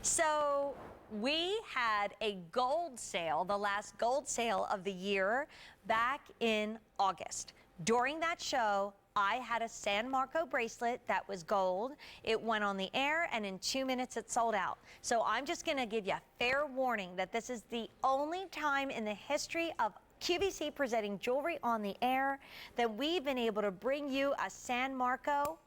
So we had a gold sale, the last gold sale of the year, back in August. During that show, I had a San Marco bracelet that was gold. It went on the air, and in 2 minutes it sold out. So I'm just going to give you a fair warning that this is the only time in the history of QVC presenting jewelry on the air that we've been able to bring you a San Marco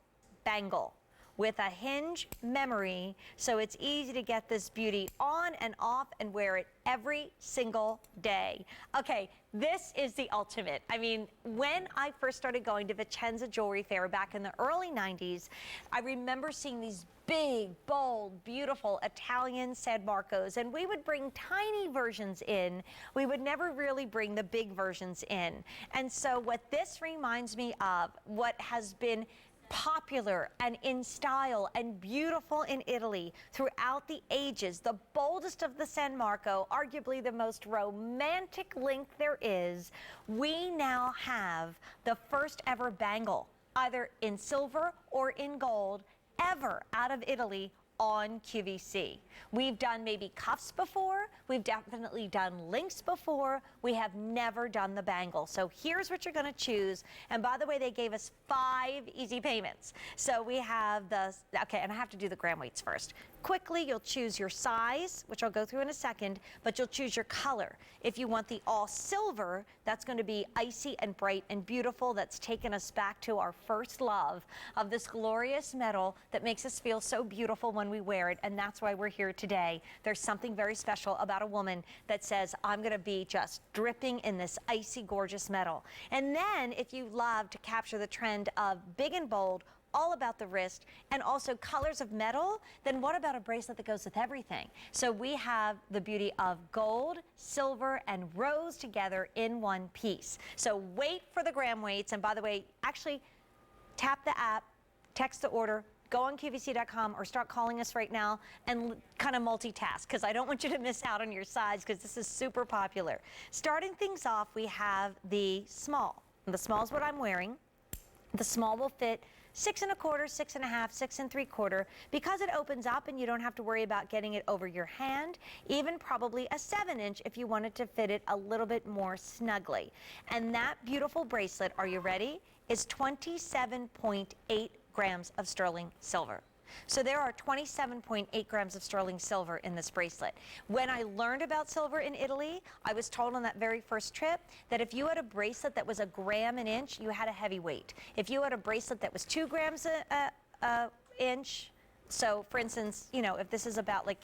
bangle with a hinge memory, so it's easy to get this beauty on and off and wear it every single day. Okay, this is the ultimate. I mean, when I first started going to Vicenza Jewelry Fair back in the early 90s, I remember seeing these big, bold, beautiful Italian San Marcos, and we would bring tiny versions in. We would never really bring the big versions in. And so what this reminds me of, what has been popular and in style and beautiful in Italy throughout the ages, the boldest of the San Marco, arguably the most romantic link there is, we now have the first ever bangle, either in silver or in gold, ever out of Italy on QVC. We've done maybe cuffs before, we've definitely done links before, we have never done the bangle. So here's what you're gonna choose. And by the way, they gave us 5 easy payments. So we have the, okay, and I have to do the gram weights first. Quickly, you'll choose your size, which I'll go through in a second, but you'll choose your color. If you want the all silver, that's going to be icy and bright and beautiful. That's taken us back to our first love of this glorious metal that makes us feel so beautiful when we wear it, and that's why we're here today. There's something very special about a woman that says, I'm going to be just dripping in this icy, gorgeous metal. And then if you love to capture the trend of big and bold, all about the wrist, and also colors of metal, then what about a bracelet that goes with everything? So we have the beauty of gold, silver, and rose together in one piece. So wait for the gram weights, and by the way, actually tap the app, text the order, go on QVC.com or start calling us right now and kind of multitask, because I don't want you to miss out on your size, because this is super popular. Starting things off, we have the small. The small is what I'm wearing. The small will fit 6 1/4, 6 1/2, 6 3/4, because it opens up and you don't have to worry about getting it over your hand, even probably a 7-inch if you wanted to fit it a little bit more snugly. And that beautiful bracelet, are you ready, is 27.8 grams of sterling silver. So there are 27.8 grams of sterling silver in this bracelet. When I learned about silver in Italy, I was told on that very first trip that if you had a bracelet that was 1 gram an inch, you had a heavyweight. If you had a bracelet that was 2 grams a inch, so for instance, you know, if this is about like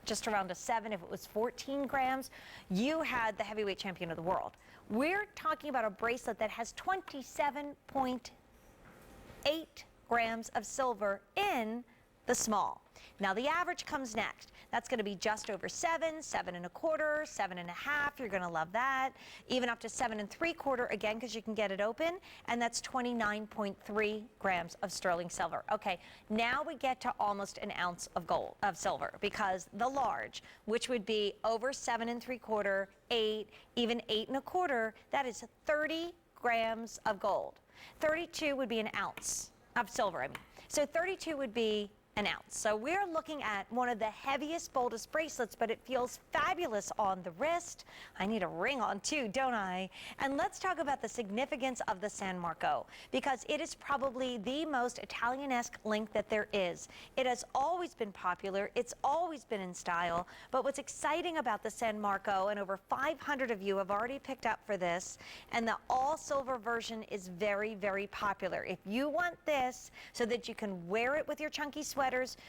just around a 7, if it was 14 grams, you had the heavyweight champion of the world. We're talking about a bracelet that has 27.8 grams of silver in the small. Now the average comes next. That's going to be just over 7, 7 1/4, 7 1/2. You're going to love that. Even up to 7 3/4 again, because you can get it open. And that's 29.3 grams of sterling silver. Okay, now we get to almost an ounce of gold, of silver, because the large, which would be over 7 3/4, 8, even 8 1/4, that is 30 grams of gold. 32 would be an ounce of silver, I mean. So 32 would be an ounce. So we're looking at one of the heaviest, boldest bracelets, but it feels fabulous on the wrist. I need a ring on too, don't I? And let's talk about the significance of the San Marco, because it is probably the most Italian-esque link that there is. It has always been popular. It's always been in style. But what's exciting about the San Marco, and over 500 of you have already picked up for this, and the all-silver version is very, very popular. If you want this so that you can wear it with your chunky sweaters,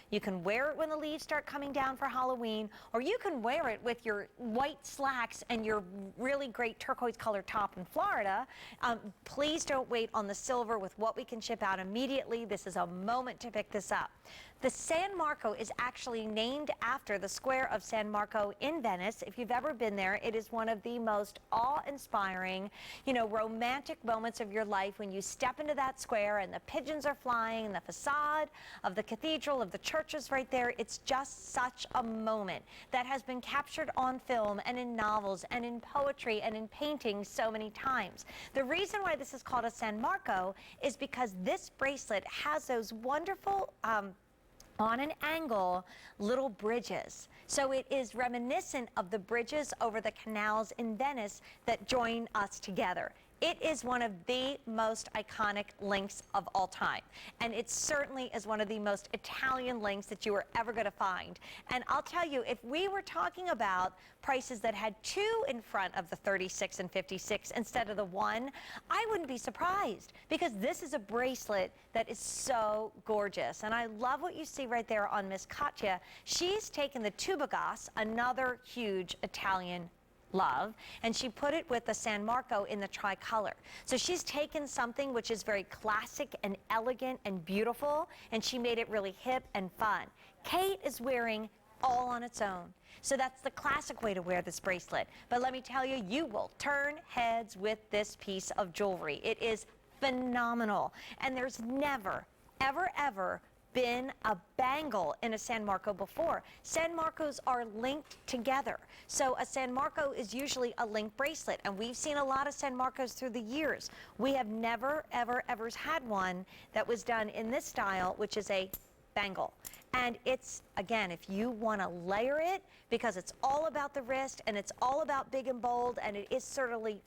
you can wear it when the leaves start coming down for Halloween, or you can wear it with your white slacks and your really great turquoise color top in Florida. Please don't wait on the silver with what we can ship out immediately. This is a moment to pick this up. The San Marco is actually named after the square of San Marco in Venice. If you've ever been there, it is one of the most awe-inspiring, you know, romantic moments of your life when you step into that square and the pigeons are flying and the facade of the cathedral, of the church is right there. It's just such a moment that has been captured on film and in novels and in poetry and in paintings so many times. The reason why this is called a San Marco is because this bracelet has those wonderful on an angle, little bridges. So it is reminiscent of the bridges over the canals in Venice that join us together. It is one of the most iconic links of all time. And it certainly is one of the most Italian links that you are ever going to find. And I'll tell you, if we were talking about prices that had 2 in front of the 36 and 56 instead of the 1, I wouldn't be surprised, because this is a bracelet that is so gorgeous. And I love what you see right there on Miss Katia. She's taken the tubagas, another huge Italian love, and she put it with the San Marco in the tricolor. So she's taken something which is very classic and elegant and beautiful, and she made it really hip and fun. Kate is wearing all on its own. So that's the classic way to wear this bracelet. But let me tell you, you will turn heads with this piece of jewelry. It is phenomenal. And there's never, ever, ever been a bangle in a San Marco before. San Marcos are linked together. So a San Marco is usually a link bracelet, and we've seen a lot of San Marcos through the years. We have never, ever, ever had one that was done in this style, which is a bangle. And it's, again, if you want to layer it, because it's all about the wrist and it's all about big and bold, and it is certainly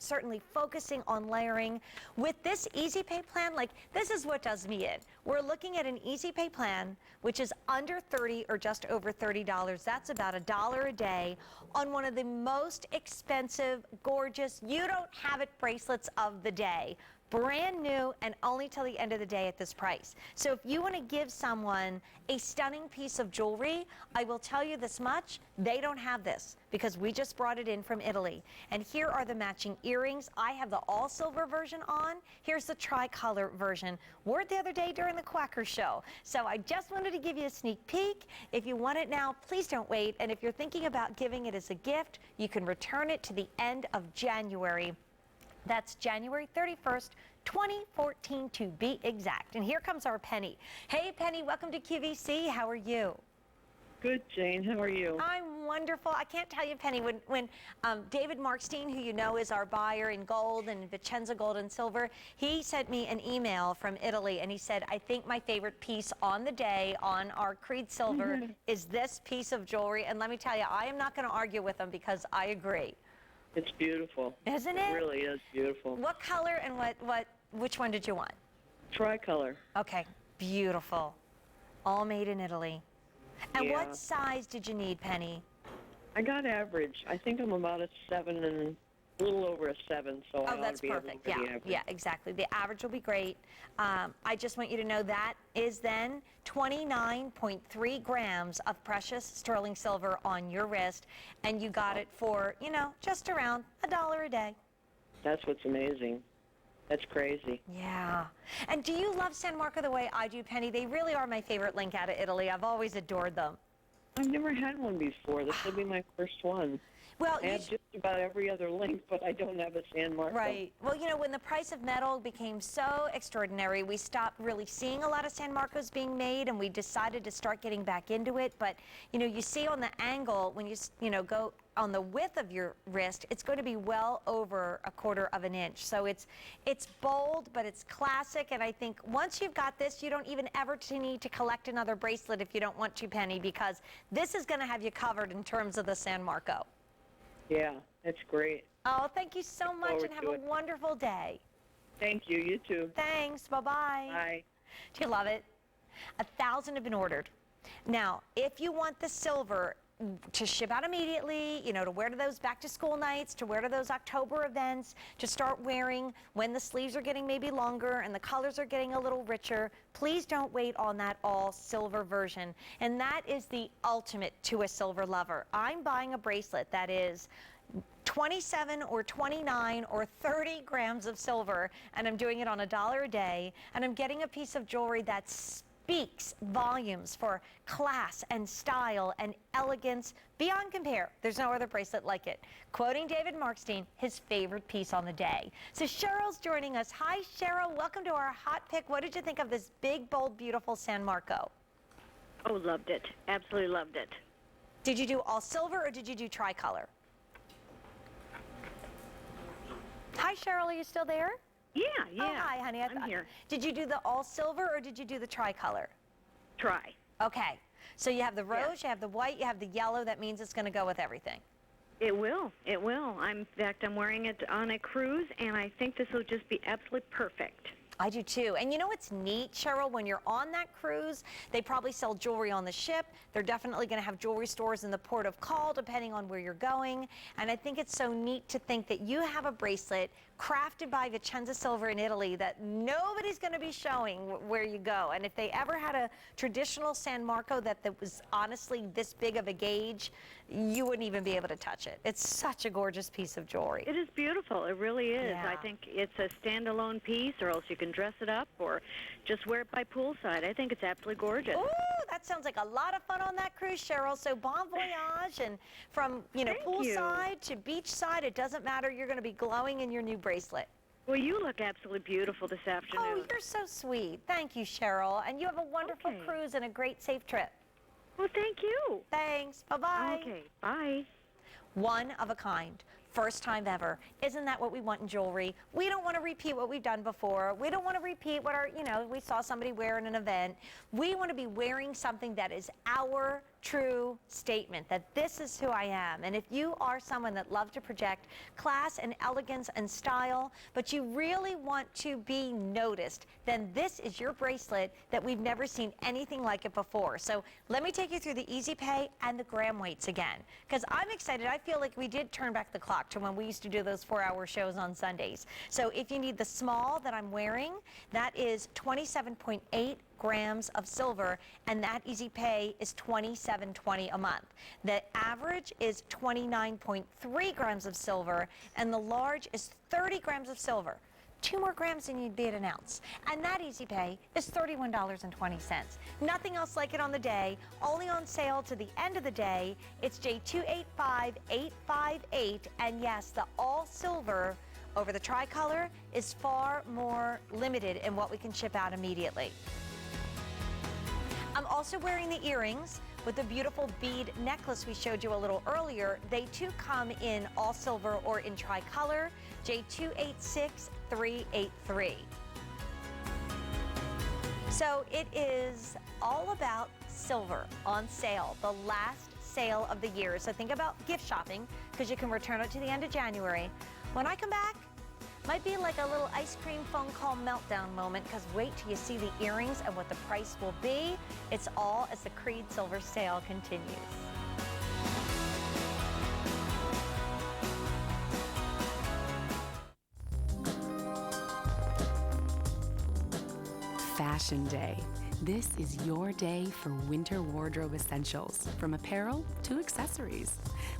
focusing on layering. With this easy pay plan, like, this is what does me in. We're looking at an easy pay plan, which is under $30 or just over $30. That's about $1 a day on one of the most expensive, gorgeous, you don't have it bracelets of the day. Brand new and only till the end of the day at this price. So if you want to give someone a stunning piece of jewelry, I will tell you this much, they don't have this because we just brought it in from Italy. And here are the matching earrings. I have the all silver version on. Here's the tricolor version. Wore it the other day during the Quacker show. So I just wanted to give you a sneak peek. If you want it now, please don't wait. And if you're thinking about giving it as a gift, you can return it to the end of January. That's January 31st, 2014 to be exact. And here comes our Penny. Hey, Penny, welcome to QVC. How are you? Good, Jane. How are you? I'm wonderful. I can't tell you, Penny, when David Markstein, who you know is our buyer in gold and Vicenza gold and silver, he sent me an email from Italy, and he said, I think my favorite piece on the day on our Creede silver is this piece of jewelry. And let me tell you, I am not going to argue with him because I agree. It's beautiful. Isn't it? It really is beautiful. What color and which one did you want? Tricolor. Okay, beautiful. All made in Italy. And Yeah. what size did you need, Penny? I got average. I think I'm about a 7 and a little over a 7, so I ought That's to be perfect. able to Yeah, be average. yeah, exactly. The average will be great. I just want you to know that is then 29.3 grams of precious sterling silver on your wrist, and you got it for, you know, just around $1 a day. That's what's amazing. That's crazy. Yeah. And do you love San Marco the way I do, Penny? They really are my favorite link out of Italy. I've always adored them. I've never had one before. This will be my first one. Well, I have just about every other link, but I don't have a San Marco. right. Well, you know, when the price of metal became so extraordinary, we stopped really seeing a lot of San Marcos being made, and we decided to start getting back into it. But, you know, you see on the angle, when you know, go on the width of your wrist, it's going to be well over 1/4 of an inch. So it's bold, but it's classic. And I think once you've got this, you don't even ever need to collect another bracelet if you don't want to, Penny, because this is going to have you covered in terms of the San Marco. Yeah, that's great. Oh, thank you so much, forward and have to a it. wonderful day. Thank you. You too. Thanks. Bye-bye. Bye. Do you love it? 1,000 have been ordered. Now, if you want the silver to ship out immediately, you know, to wear to those back-to-school nights, to wear to those October events, to start wearing when the sleeves are getting maybe longer and the colors are getting a little richer, please don't wait on that all-silver version. And that is the ultimate to a silver lover. I'm buying a bracelet that is 27 or 29 or 30 grams of silver, and I'm doing it on $1 a day, and I'm getting a piece of jewelry that speaks volumes for class and style and elegance beyond compare. There's no other bracelet like it. Quoting David Markstein, his favorite piece on the day. So Cheryl's joining us. Hi, Cheryl. Welcome to our hot pick. What did you think of this big, bold, beautiful San Marco? Oh, loved it. Absolutely loved it. Did you do all silver or did you do tricolor? Hi, Cheryl. Are you still there? Yeah. Oh, hi, honey. I'm here. Did you do the all silver or did you do the tricolor? Try. Okay. So you have the rose, Yes. you have the white, you have the yellow. That means it's going to go with everything. It will. It will. In fact, I'm wearing it on a cruise, and I think this will just be absolutely perfect. I do too. And you know what's neat, Cheryl? When you're on that cruise, they probably sell jewelry on the ship. They're definitely going to have jewelry stores in the port of call, depending on where you're going. And I think it's so neat to think that you have a bracelet crafted by Vicenza Silver in Italy that nobody's going to be showing where you go. And if they ever had a traditional San Marco that was honestly this big of a gauge, you wouldn't even be able to touch it. It's such a gorgeous piece of jewelry. It is beautiful. It really is. Yeah. I think it's a standalone piece, or else you can dress it up or just wear it by poolside. I think it's absolutely gorgeous. Ooh, that sounds like a lot of fun on that cruise, Cheryl. So bon voyage, and from Thank you. poolside to beachside, it doesn't matter. You're going to be glowing in your new bracelet. Well, you look absolutely beautiful this Oh, afternoon. you're so sweet. Thank you, Cheryl. And you have a wonderful Okay. cruise and a great safe trip. Well, thank you. Thanks. Bye-bye. Okay, bye. One of a kind. First time ever. Isn't that what we want in jewelry? We don't want to repeat what we've done before. We don't want to repeat what we saw somebody wear in an event. We want to be wearing something that is our true statement, that this is who I am. And if you are someone that loves to project class and elegance and style, but you really want to be noticed, then this is your bracelet that we've never seen anything like it before. So let me take you through the easy pay and the gram weights again, because I'm excited. I feel like we did turn back the clock to when we used to do those 4-hour shows on Sundays. So if you need the small that I'm wearing, that is 27.8 grams of silver, and that easy pay is $27.20 a month. The average is 29.3 grams of silver, and the large is 30 grams of silver. 2 more grams than you'd be at an ounce. And that easy pay is $31.20. Nothing else like it on the day, only on sale to the end of the day. It's J285858, and yes, the all silver over the tricolor is far more limited in what we can ship out immediately. I'm also wearing the earrings with the beautiful bead necklace we showed you a little earlier. They too come in all silver or in tricolor, J286383. So it is all about silver on sale, the last sale of the year. So think about gift shopping, because you can return it to the end of January. When I come back, might be like a little ice cream phone call meltdown moment, because wait till you see the earrings and what the price will be. It's all as the Creede Silver sale continues. Fashion Day. This is your day for winter wardrobe essentials, from apparel to accessories.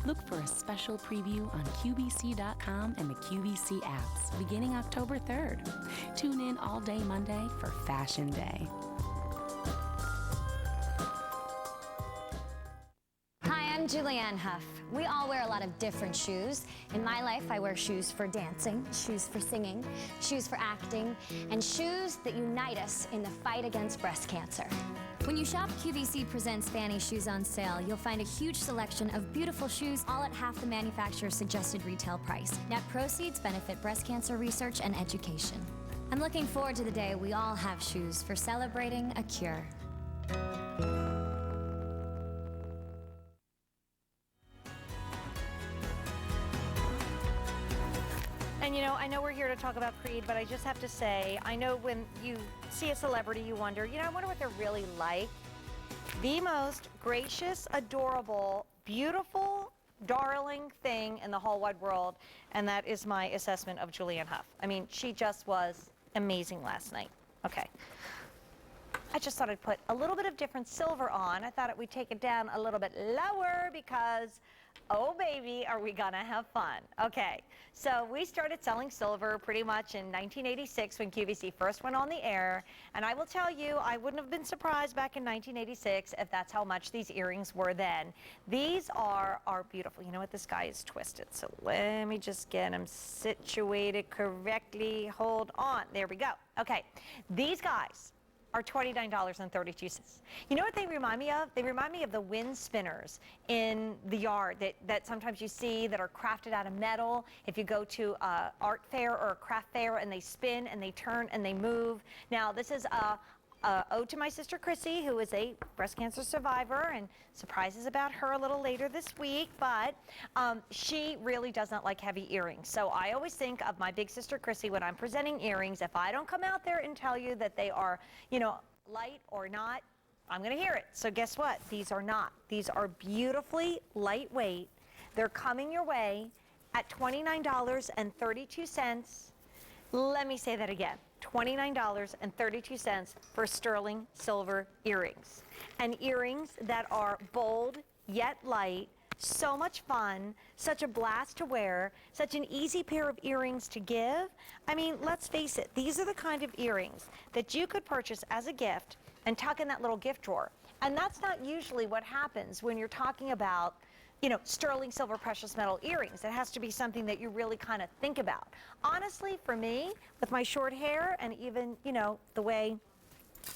Look for a special preview on QVC.com and the QVC apps beginning October 3rd. Tune in all day Monday for Fashion Day. Hi, I'm Julianne Hough. We all wear a lot of different shoes. In my life, I wear shoes for dancing, shoes for singing, shoes for acting, and shoes that unite us in the fight against breast cancer. When you shop QVC Presents Fanny Shoes on sale, you'll find a huge selection of beautiful shoes, all at half the manufacturer's suggested retail price. Net proceeds benefit breast cancer research and education. I'm looking forward to the day we all have shoes for celebrating a cure. And I know we're here to talk about Creede, but I just have to say, I know when you see a celebrity, you wonder, I wonder what they're really like. The most gracious, adorable, beautiful, darling thing in the whole wide world, and that is my assessment of Julianne Hough. I mean, she just was amazing last night. Okay. I just thought I'd put a little bit of different silver on. I thought we'd take it down a little bit lower because, oh baby, are we gonna have fun. Okay, so we started selling silver pretty much in 1986 when QVC first went on the air, and I will tell you, I wouldn't have been surprised back in 1986 if that's how much these earrings were then. These are beautiful. You know what, this guy is twisted, so let me just get him situated correctly. Hold on, there we go. Okay, these guys are $29.32. You know what they remind me of? They remind me of the wind spinners in the yard that sometimes you see that are crafted out of metal. If you go to an art fair or a craft fair and they spin and they turn and they move. Now this is a ode to my sister Chrissy, who is a breast cancer survivor, and surprises about her a little later this week, but she really doesn't like heavy earrings. So I always think of my big sister Chrissy when I'm presenting earrings. If I don't come out there and tell you that they are, you know, light or not, I'm going to hear it. So guess what? These are not. These are beautifully lightweight. They're coming your way at $29.32. Let me say that again. $29.32 for sterling silver earrings. And earrings that are bold yet light, so much fun, such a blast to wear, such an easy pair of earrings to give. I mean, let's face it, these are the kind of earrings that you could purchase as a gift and tuck in that little gift drawer. And that's not usually what happens when you're talking about, you know, sterling silver precious metal earrings. It has to be something that you really kind of think about. Honestly, for me, with my short hair and even, you know, the way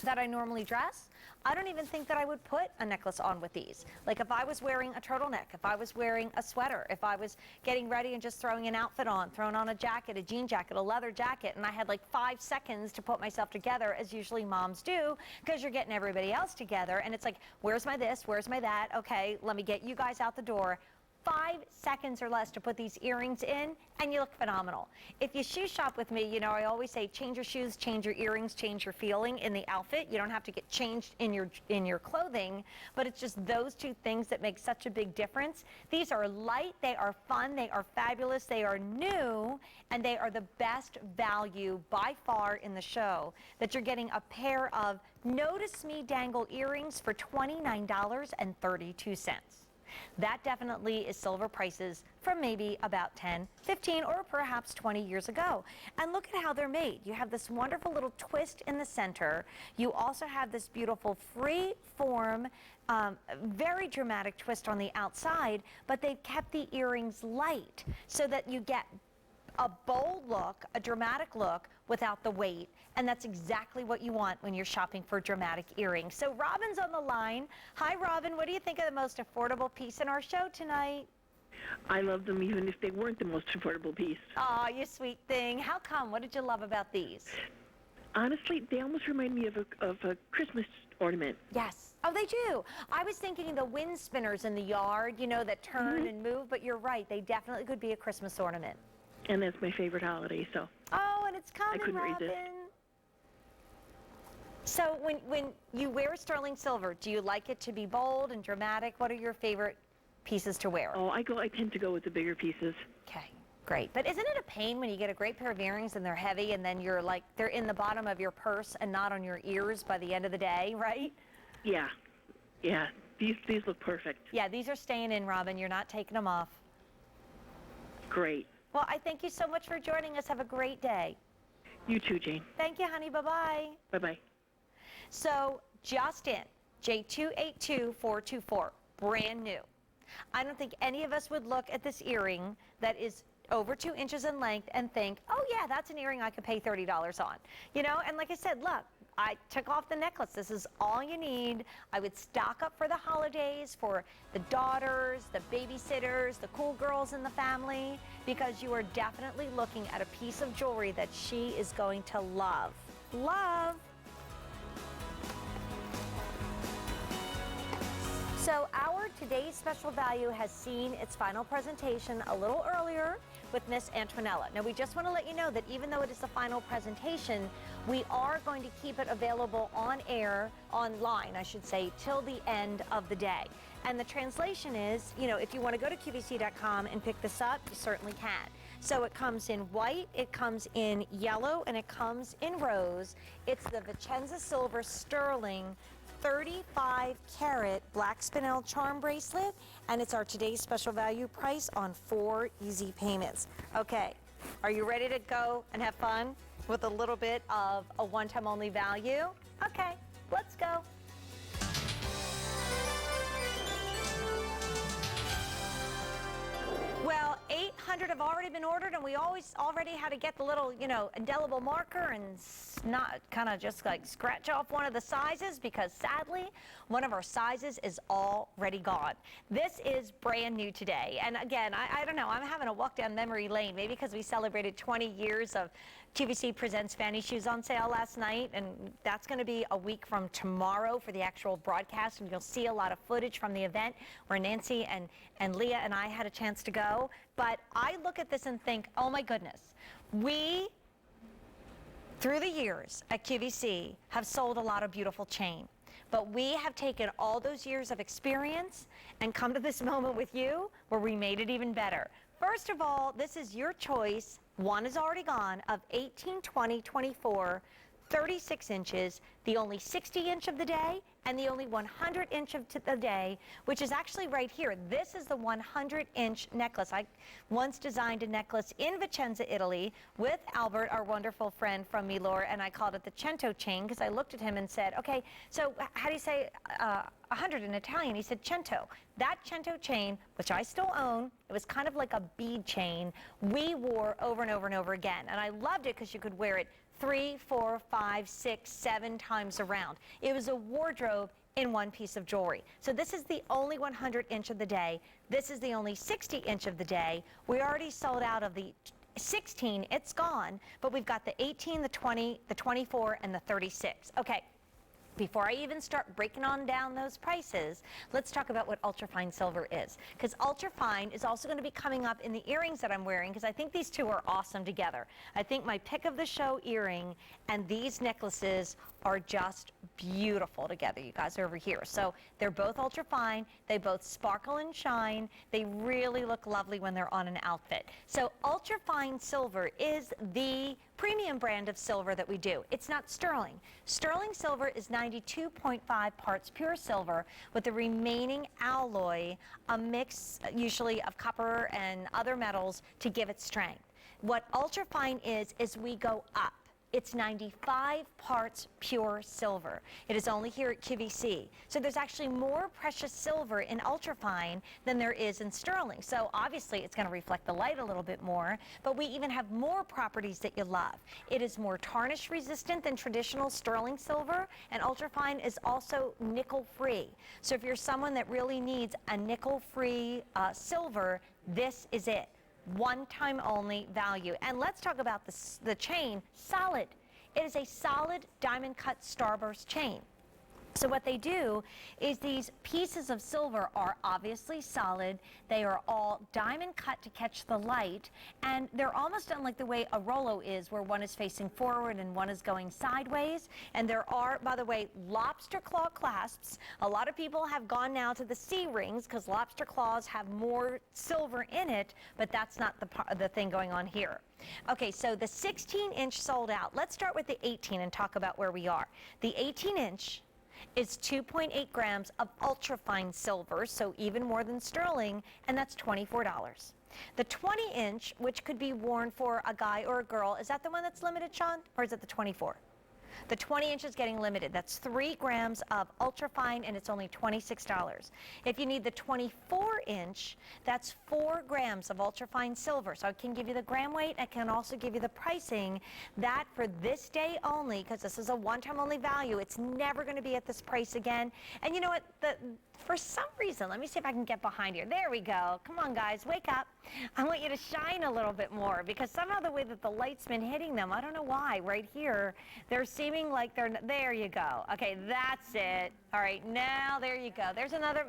that I normally dress, I don't even think that I would put a necklace on with these. Like if I was wearing a turtleneck, if I was wearing a sweater, if I was getting ready and just throwing an outfit on, throwing on a jacket, a jean jacket, a leather jacket, and I had like 5 seconds to put myself together, as usually moms do, because you're getting everybody else together, and it's like, where's my this, where's my that, okay, let me get you guys out the door. 5 seconds or less to put these earrings in, and you look phenomenal. If you shoe shop with me, you know, I always say change your shoes, change your earrings, change your feeling in the outfit. You don't have to get changed in your clothing, but it's just those two things that make such a big difference. These are light, they are fun, they are fabulous, they are new, and they are the best value by far in the show, that you're getting a pair of Notice Me dangle earrings for $29.32. That definitely is silver prices from maybe about 10, 15, or perhaps 20 years ago. And look at how they're made. You have this wonderful little twist in the center. You also have this beautiful free form, very dramatic twist on the outside, but they've kept the earrings light so that you get a bold look, a dramatic look without the weight. And that's exactly what you want when you're shopping for dramatic earrings. So Robin's on the line. Hi, Robin. What do you think of the most affordable piece in our show tonight? I love them even if they weren't the most affordable piece. Oh, you sweet thing. How come? What did you love about these? Honestly, they almost remind me of a Christmas ornament. Yes. Oh, they do. I was thinking the wind spinners in the yard, you know, that turn and move, but you're right. They definitely could be a Christmas ornament. And that's my favorite holiday, so. Oh, and it's coming, couldn't Robin. resist. So when you wear sterling silver, do you like it to be bold and dramatic? What are your favorite pieces to wear? Oh, I tend to go with the bigger pieces. Okay, great. But isn't it a pain when you get a great pair of earrings and they're heavy and then you're like, they're in the bottom of your purse and not on your ears by the end of the day, right? Yeah. Yeah. These look perfect. Yeah, these are staying in, Robin. You're not taking them off. Great. Well, I thank you so much for joining us. Have a great day. You too, Jane. Thank you, honey. Bye-bye. Bye-bye. So just in, J282424, brand new. I don't think any of us would look at this earring that is over 2 inches in length and think, oh yeah, that's an earring I could pay $30 on. You know, and like I said, look, I took off the necklace. This is all you need. I would stock up for the holidays, for the daughters, the babysitters, the cool girls in the family, because you are definitely looking at a piece of jewelry that she is going to love. Love. So our today's special value has seen its final presentation a little earlier with Miss Antonella. Now we just want to let you know that even though it is the final presentation, we are going to keep it available on air, online I should say, till the end of the day. And the translation is, you know, if you want to go to QVC.com and pick this up, you certainly can. So it comes in white, it comes in yellow, and it comes in rose. It's the Vicenza Silver Sterling 35 carat black spinel charm bracelet, and it's our today's special value price on 4 easy payments. Okay, are you ready to go and have fun with a little bit of a one-time only value? Okay, let's go. Well, 800 have already been ordered, and we already had to get the little, you know, indelible marker and not kind of just like scratch off one of the sizes because sadly, one of our sizes is already gone. This is brand new today. And again, I don't know, I'm having a walk down memory lane, maybe because we celebrated 20 years of QVC Presents Fanny Shoes on sale last night, and that's going to be a week from tomorrow for the actual broadcast, and you'll see a lot of footage from the event where Nancy and Leah and I had a chance to go. But I look at this and think, oh my goodness, we, through the years at QVC, have sold a lot of beautiful chain. But we have taken all those years of experience and come to this moment with you where we made it even better. First of all, this is your choice. One is already gone, of 18, 20, 24, 36 inches, the only 60 inch of the day, and the only 100 inch of the day, which is actually right here. This is the 100 inch necklace. I once designed a necklace in Vicenza, Italy, with Albert, our wonderful friend from Milor, and I called it the Cento chain because I looked at him and said, okay, so how do you say 100 in Italian? He said Cento. That Cento chain, which I still own, it was kind of like a bead chain, we wore over and over and over again. And I loved it because you could wear it 3, 4, 5, 6, 7 times around. It was a wardrobe in one piece of jewelry. So this is the only 100 inch of the day. This is the only 60 inch of the day. We already sold out of the 16, it's gone, but we've got the 18, the 20, the 24, and the 36. Okay. Before I even start breaking on down those prices, let's talk about what ultrafine silver is. Because ultrafine is also going to be coming up in the earrings that I'm wearing, because I think these two are awesome together. I think my pick of the show earring and these necklaces are just beautiful together. You guys are over here. So they're both ultrafine. They both sparkle and shine. They really look lovely when they're on an outfit. So ultrafine silver is the premium brand of silver that we do. It's not sterling. Sterling silver is 92.5 parts pure silver with the remaining alloy, a mix usually of copper and other metals to give it strength. What ultrafine is we go up. It's 95 parts pure silver. It is only here at QVC. So there's actually more precious silver in ultrafine than there is in sterling. So obviously it's going to reflect the light a little bit more, but we even have more properties that you love. It is more tarnish resistant than traditional sterling silver, and ultrafine is also nickel free. So if you're someone that really needs a nickel free silver, this is it. One time only value. And let's talk about the chain. Solid. It is a solid diamond cut starburst chain. So what they do is these pieces of silver are obviously solid. They are all diamond cut to catch the light, and they're almost done like the way a Rolo is, where one is facing forward and one is going sideways. And there are, by the way, lobster claw clasps. A lot of people have gone now to the C-rings because lobster claws have more silver in it, but that's not the thing going on here. Okay, so the 16-inch sold out. Let's start with the 18 and talk about where we are. The 18-inch is 2.8 grams of ultrafine silver, so even more than sterling, and that's $24. The 20-inch, which could be worn for a guy or a girl, is that the one that's limited, Sean, or is it the 24? The 20-inch is getting limited. That's 3 grams of ultrafine, and it's only $26. If you need the 24-inch, that's 4 grams of ultrafine silver. So I can give you the gram weight. I can also give you the pricing. That for this day only, because this is a one-time only value, it's never going to be at this price again. And you know what? For some reason, let me see if I can get behind here. There we go. Come on, guys, wake up. I want you to shine a little bit more, because somehow the way that the light's been hitting them, I don't know why, right here, they're seeming like there you go. Okay, that's it. All right, now there you go. There's another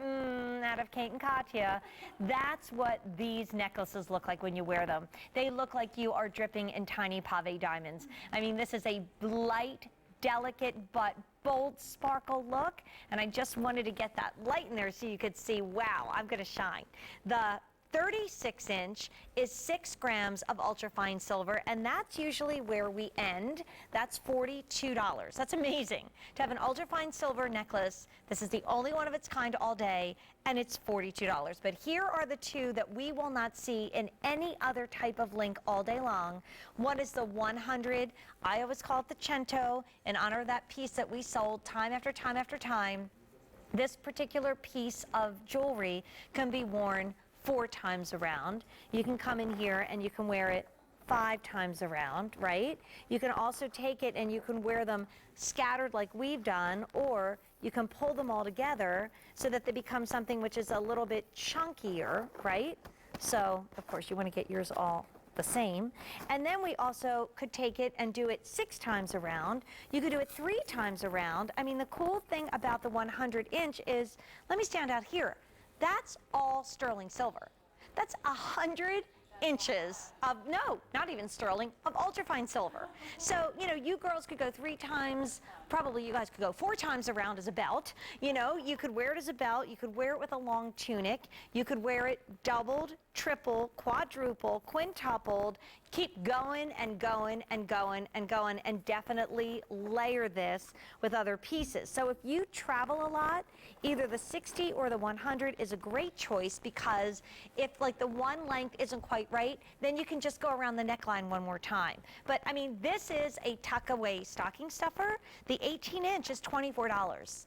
out of Kate and Katia. That's what these necklaces look like when you wear them. They look like you are dripping in tiny pave diamonds. I mean, this is a light, delicate but bold sparkle look, and I just wanted to get that light in there so you could see, wow, I'm going to shine. The 36-inch is 6 grams of ultrafine silver, and that's usually where we end. That's $42. That's amazing to have an ultrafine silver necklace. This is the only one of its kind all day, and it's $42. But here are the two that we will not see in any other type of link all day long. One is the 100. I always call it the Cento in honor of that piece that we sold time after time after time. This particular piece of jewelry can be worn 4 times around. You can come in here and you can wear it 5 times around, right? You can also take it and you can wear them scattered like we've done, or you can pull them all together so that they become something which is a little bit chunkier, right? So, of course, you want to get yours all the same. And then we also could take it and do it 6 times around. You could do it 3 times around. I mean, the cool thing about the 100-inch is, let me stand out here. That's all sterling silver. That's 100 inches of, no, not even sterling, of ultrafine silver. So, you know, you girls could go 3 times, probably you guys could go 4 times around as a belt. You know, you could wear it as a belt, you could wear it with a long tunic, you could wear it doubled, triple, quadruple, quintupled, keep going and going and going and going, and definitely layer this with other pieces. So if you travel a lot, either the 60 or the 100 is a great choice, because if like the one length isn't quite right, then you can just go around the neckline one more time. But I mean, this is a tuck away stocking stuffer. The 18-inch is $24.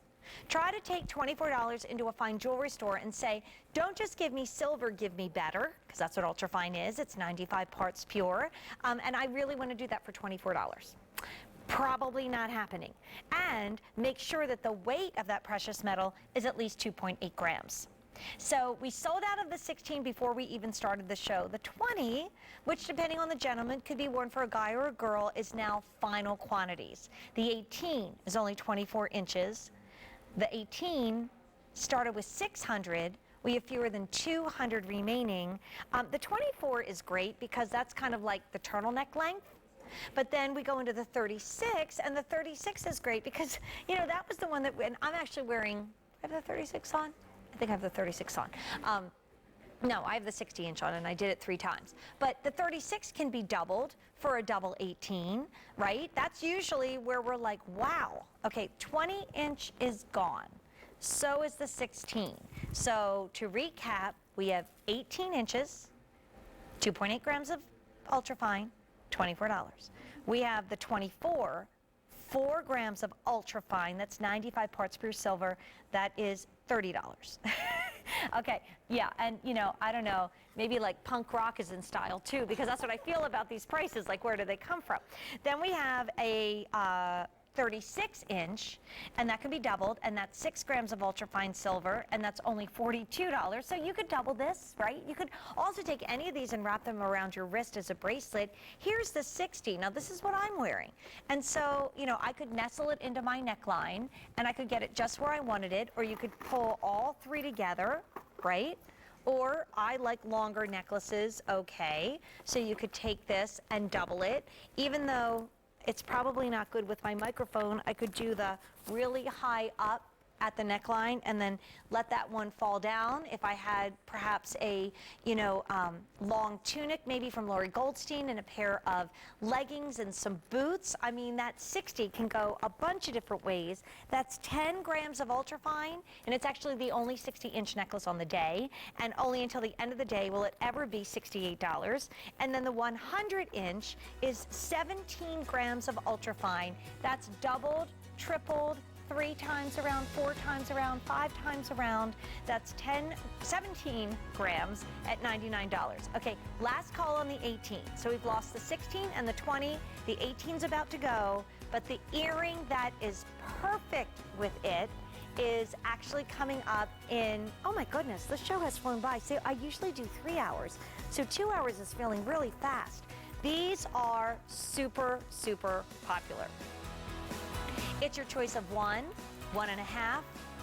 Try to take $24 into a fine jewelry store and say, don't just give me silver, give me better, because that's what ultrafine is. It's 95 parts pure, and I really want to do that for $24. Probably not happening. And make sure that the weight of that precious metal is at least 2.8 grams. So we sold out of the 16 before we even started the show. The 20, which depending on the gentleman could be worn for a guy or a girl, is now final quantities. The 18 is only 24 inches. The 18 started with 600. We have fewer than 200 remaining. The 24 is great because that's kind of like the turtleneck length. But then we go into the 36, and the 36 is great because, you know, that was the one that, and I'm actually wearing, I have the 36 on? I think I have the 36 on. No, I have the 60-inch on, and I did it 3 times. But the 36 can be doubled for a double 18, right? That's usually where we're like, wow. Okay, 20-inch is gone. So is the 16. So to recap, we have 18 inches, 2.8 grams of ultrafine, $24. We have the 24, 4 grams of ultrafine, that's 95 parts pure silver, that is $30. Okay, yeah, and you know, I don't know, maybe like punk rock is in style too, because that's what I feel about these prices, like where do they come from? Then we have a 36-inch, and that can be doubled, and that's 6 grams of ultrafine silver, and that's only $42. So you could double this, right? You could also take any of these and wrap them around your wrist as a bracelet. Here's the 60. Now this is what I'm wearing. And so, you know, I could nestle it into my neckline, and I could get it just where I wanted it, or you could pull all 3 together, right? Or I like longer necklaces, okay. So you could take this and double it, even though it's probably not good with my microphone. I could do the really high up at the neckline and then let that one fall down. If I had perhaps a, you know, long tunic, maybe from Lori Goldstein, and a pair of leggings and some boots, I mean, that 60 can go a bunch of different ways. That's 10 grams of ultrafine, and it's actually the only 60-inch necklace on the day, and only until the end of the day will it ever be $68. And then the 100-inch is 17 grams of ultrafine. That's doubled, tripled, 3 times around, 4 times around, 5 times around. That's 17 grams at $99. Okay, last call on the 18. So we've lost the 16 and the 20. The 18's about to go, but the earring that is perfect with it is actually coming up in, oh my goodness, the show has flown by. So I usually do 3 hours. So 2 hours is feeling really fast. These are super, super popular. It's your choice of 1, 1.5,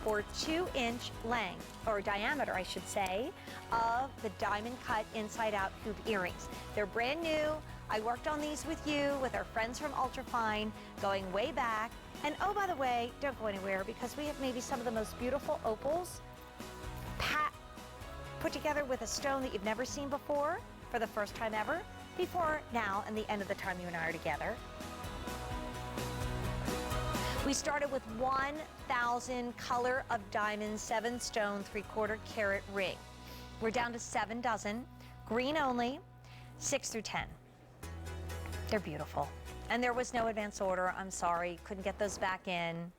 or 2-inch length, or diameter, I should say, of the diamond cut inside out hoop earrings. They're brand new. I worked on these with you, with our friends from Ultrafine, going way back. And oh, by the way, don't go anywhere, because we have maybe some of the most beautiful opals put together with a stone that you've never seen before, for the first time ever, before, now, and the end of the time you and I are together. We started with 1,000 color of diamonds, 7-stone, 3/4 carat ring. We're down to 7 dozen, green only, 6 through 10. They're beautiful. And there was no advance order, I'm sorry, couldn't get those back in.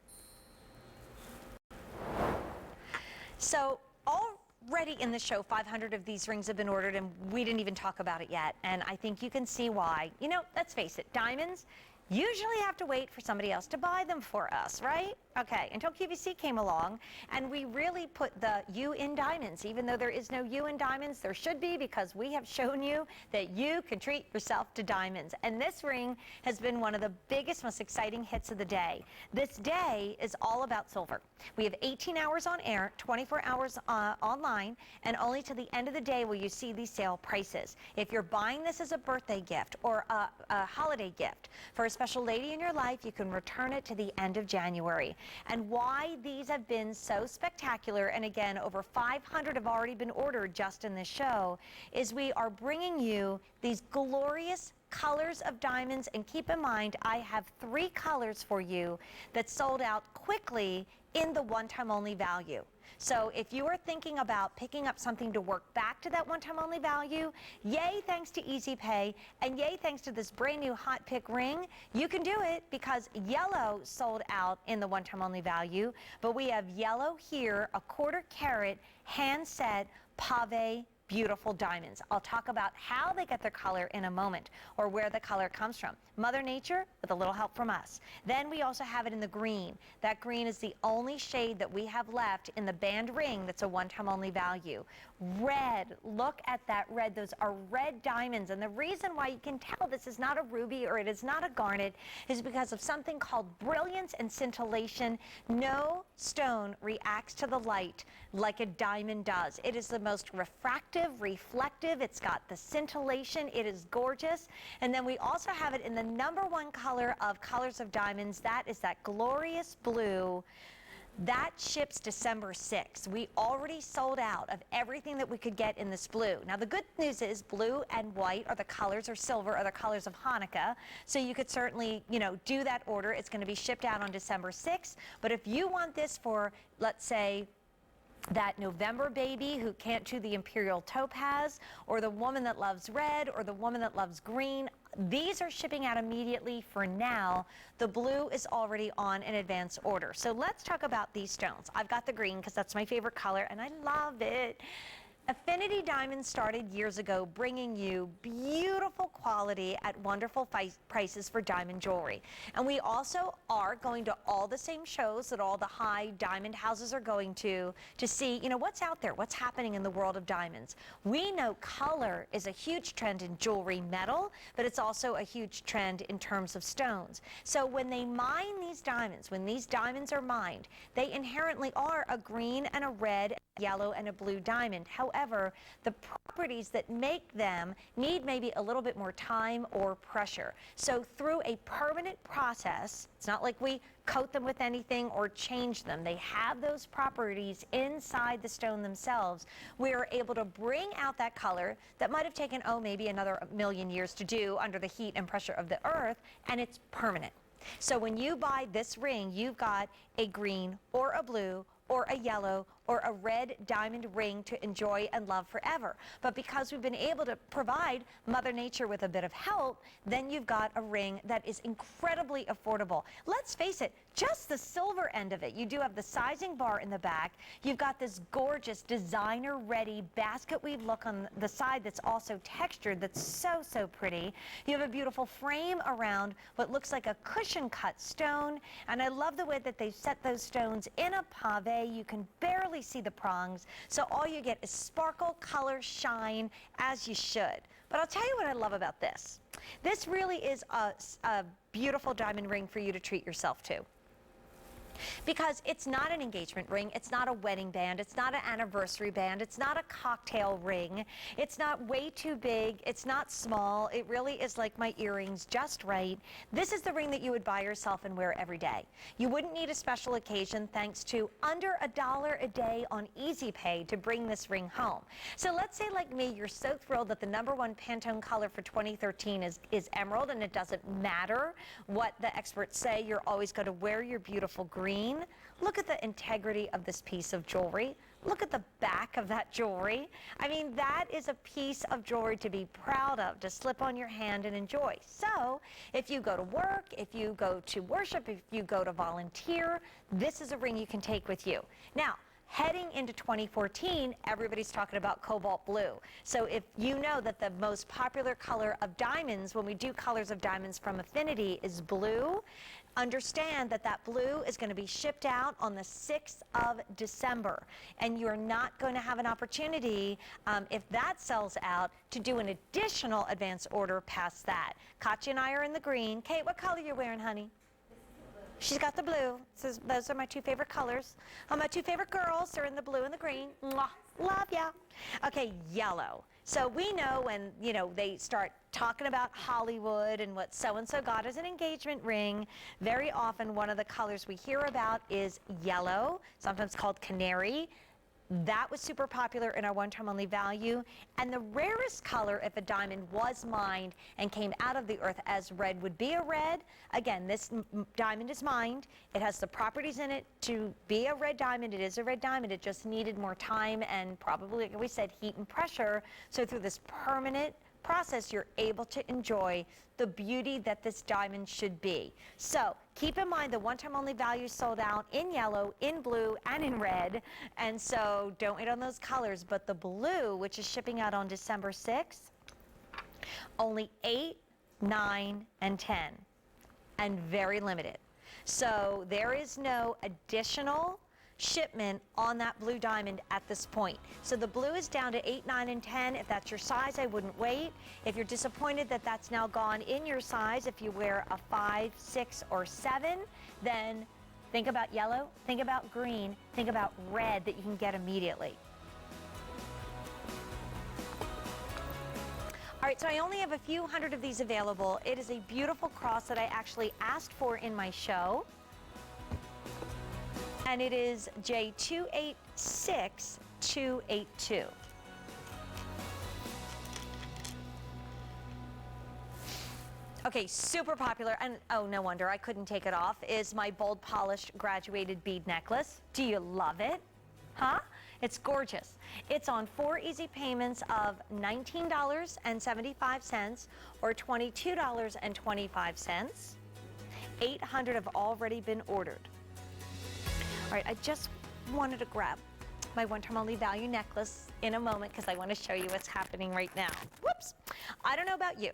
So all already in the show, 500 of these rings have been ordered, and we didn't even talk about it yet. And I think you can see why. You know, let's face it, diamonds usually have to wait for somebody else to buy them for us, right? Okay, until QVC came along, and we really put the U in diamonds. Even though there is no U in diamonds, there should be, because we have shown you that you can treat yourself to diamonds. And this ring has been one of the biggest, most exciting hits of the day. This day is all about silver. We have 18 hours on air, 24 hours online, and only to the end of the day will you see these sale prices. If you're buying this as a birthday gift or a holiday gift for a special lady in your life, you can return it to the end of January. And why these have been so spectacular, and again, over 500 have already been ordered just in this show, is we are bringing you these glorious colors of diamonds. And keep in mind, I have 3 colors for you that sold out quickly in the one-time only value. So if you are thinking about picking up something to work back to that one-time only value, yay thanks to Easy Pay, and yay thanks to this brand new Hot Pick ring, you can do it, because yellow sold out in the one-time only value, but we have yellow here, a 1/4 carat hand set pave beautiful diamonds. I'll talk about how they get their color in a moment, or where the color comes from. Mother Nature with a little help from us. Then we also have it in the green. That green is the only shade that we have left in the band ring that's a one-time only value. Red, look at that red. Those are red diamonds, and the reason why you can tell this is not a ruby or it is not a garnet is because of something called brilliance and scintillation. No stone reacts to the light like a diamond does. It is the most refractive, reflective. It's got the scintillation. It is gorgeous. And then we also have it in the #1 color of colors of diamonds. That is that glorious blue. That ships December 6th. We already sold out of everything that we could get in this blue. Now, the good news is blue and white are the colors, or silver are the colors of Hanukkah. So you could certainly, you know, do that order. It's going to be shipped out on December 6th. But if you want this for, let's say, that November baby who can't do the imperial topaz, or the woman that loves red, or the woman that loves green, these are shipping out immediately for now. The blue is already on an advance order. So let's talk about these stones. I've got the green because that's my favorite color and I love it. Affinity Diamonds started years ago, bringing you beautiful quality at wonderful prices for diamond jewelry. And we also are going to all the same shows that all the high diamond houses are going to see, you know, what's out there, what's happening in the world of diamonds. We know color is a huge trend in jewelry metal, but it's also a huge trend in terms of stones. So when they mine these diamonds, when these diamonds are mined, they inherently are a green and a red, yellow and a blue diamond. However, the properties that make them need maybe a little bit more time or pressure. So through a permanent process, it's not like we coat them with anything or change them. They have those properties inside the stone themselves. We are able to bring out that color that might have taken, maybe another 1,000,000 years to do under the heat and pressure of the earth, and it's permanent. So when you buy this ring, you've got a green or a blue or a yellow or a red diamond ring to enjoy and love forever. But because we've been able to provide Mother Nature with a bit of help, then you've got a ring that is incredibly affordable. Let's face it, just the silver end of it. You do have the sizing bar in the back. You've got this gorgeous designer-ready basket weave look on the side that's also textured, that's so, so pretty. You have a beautiful frame around what looks like a cushion-cut stone, and I love the way that they've set those stones in a pave. You can barely see the prongs, so all you get is sparkle, color, shine, as you should. But I'll tell you what I love about this. This really is a beautiful diamond ring for you to treat yourself to. Because it's not an engagement ring, it's not a wedding band, it's not an anniversary band, it's not a cocktail ring, it's not way too big, it's not small, it really is like my earrings, just right. This is the ring that you would buy yourself and wear every day. You wouldn't need a special occasion thanks to under $1 a day on Easy Pay to bring this ring home. So let's say, like me, you're so thrilled that the #1 Pantone color for 2013 is emerald, and it doesn't matter what the experts say, you're always going to wear your beautiful green. Look at the integrity of this piece of jewelry. Look at the back of that jewelry. I mean, that is a piece of jewelry to be proud of, to slip on your hand and enjoy. So if you go to work, if you go to worship, if you go to volunteer, this is a ring you can take with you. Now, Heading into 2014, everybody's talking about cobalt blue. So if you know that the most popular color of diamonds, when we do colors of diamonds from Affinity, is blue, understand that that blue is going to be shipped out on the 6th of December. And you're not going to have an opportunity, if that sells out, to do an additional advance order past that. Katia and I are in the green. Kate, what color are you wearing, honey? She's got the blue. Says those are my two favorite colors. My two favorite girls are in the blue and the green. Mwah. Love ya. Okay, yellow. So we know when, you know, they start talking about Hollywood and what so-and-so got as an engagement ring, very often one of the colors we hear about is yellow, sometimes called canary. That was super popular in our one-time only value. And the rarest color, if a diamond was mined and came out of the earth as red, would be a red. Again, this diamond is mined. It has the properties in it to be a red diamond. It is a red diamond. It just needed more time and probably, like we said, heat and pressure. So through this permanent process, you're able to enjoy the beauty that this diamond should be. So keep in mind the one-time only value sold out in yellow, in blue, and in red. And so don't wait on those colors. But the blue, which is shipping out on December 6th, only 8, 9, and 10, and very limited. So there is no additional shipment on that blue diamond at this point. So the blue is down to 8, 9, and 10. If that's your size, I wouldn't wait. If you're disappointed that that's now gone in your size, if you wear a 5, 6, or 7, then think about yellow, think about green, think about red that you can get immediately. All right, so I only have a few hundred of these available. It is a beautiful cross that I actually asked for in my show. And it is J286282. Okay, super popular, and oh, no wonder I couldn't take it off, is my bold polished graduated bead necklace. Do you love it? Huh? It's gorgeous. It's on 4 easy payments of $19.75 or $22.25. 800 have already been ordered. All right, I just wanted to grab my one-time only value necklace in a moment because I want to show you what's happening right now. Whoops. I don't know about you,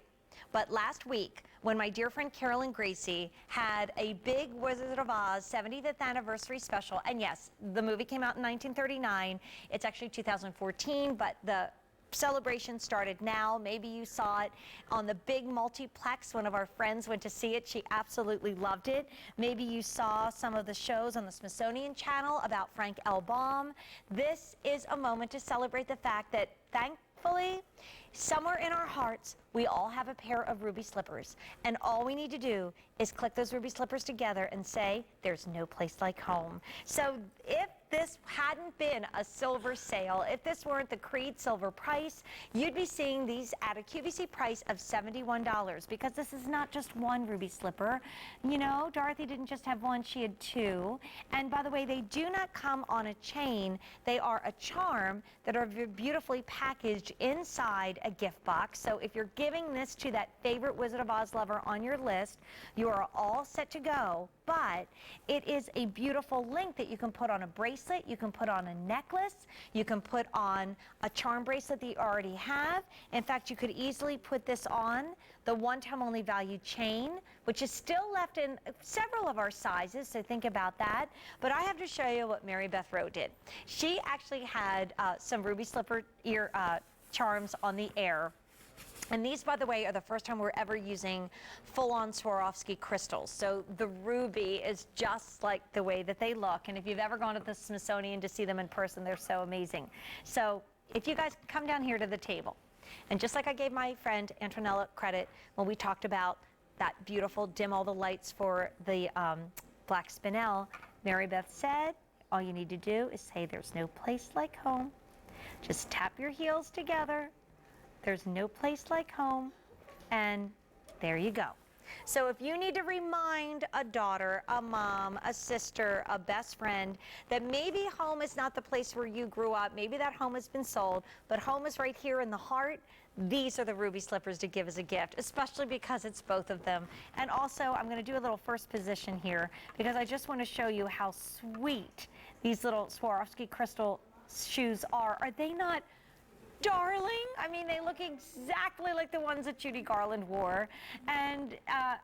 but last week when my dear friend Carolyn Gracie had a big Wizard of Oz 75th anniversary special, and yes, the movie came out in 1939. It's actually 2014, but the celebration started now. Maybe you saw it on the big multiplex. One of our friends went to see it. She absolutely loved it. Maybe you saw some of the shows on the Smithsonian Channel about Frank L. Baum. This is a moment to celebrate the fact that, thankfully, somewhere in our hearts, we all have a pair of ruby slippers. And all we need to do is click those ruby slippers together and say, there's no place like home. So if this hadn't been a silver sale, if this weren't the Creede silver price, you'd be seeing these at a QVC price of $71, because this is not just one ruby slipper. You know, Dorothy didn't just have one, she had 2. And by the way, they do not come on a chain. They are a charm that are beautifully packaged inside a gift box. So if you're giving this to that favorite Wizard of Oz lover on your list, you are all set to go. But it is a beautiful link that you can put on a bracelet, you can put on a necklace, you can put on a charm bracelet that you already have. In fact, you could easily put this on the one-time only value chain, which is still left in several of our sizes, so think about that. But I have to show you what Mary Beth Rowe did. She actually had some ruby slipper ear charms on the air. And these, by the way, are the first time we're ever using full-on Swarovski crystals. So the ruby is just like the way that they look. And if you've ever gone to the Smithsonian to see them in person, they're so amazing. So if you guys come down here to the table, and just like I gave my friend Antonella credit when we talked about that beautiful dim all the lights for the black spinel, Mary Beth said, all you need to do is say there's no place like home. Just tap your heels together. There's no place like home, and there you go. So if you need to remind a daughter, a mom, a sister, a best friend that maybe home is not the place where you grew up, maybe that home has been sold, but home is right here in the heart, these are the ruby slippers to give as a gift, especially because it's both of them. And also, I'm going to do a little first position here because I just want to show you how sweet these little Swarovski crystal shoes are. Are they not darling? I mean, they look exactly like the ones that Judy Garland wore. And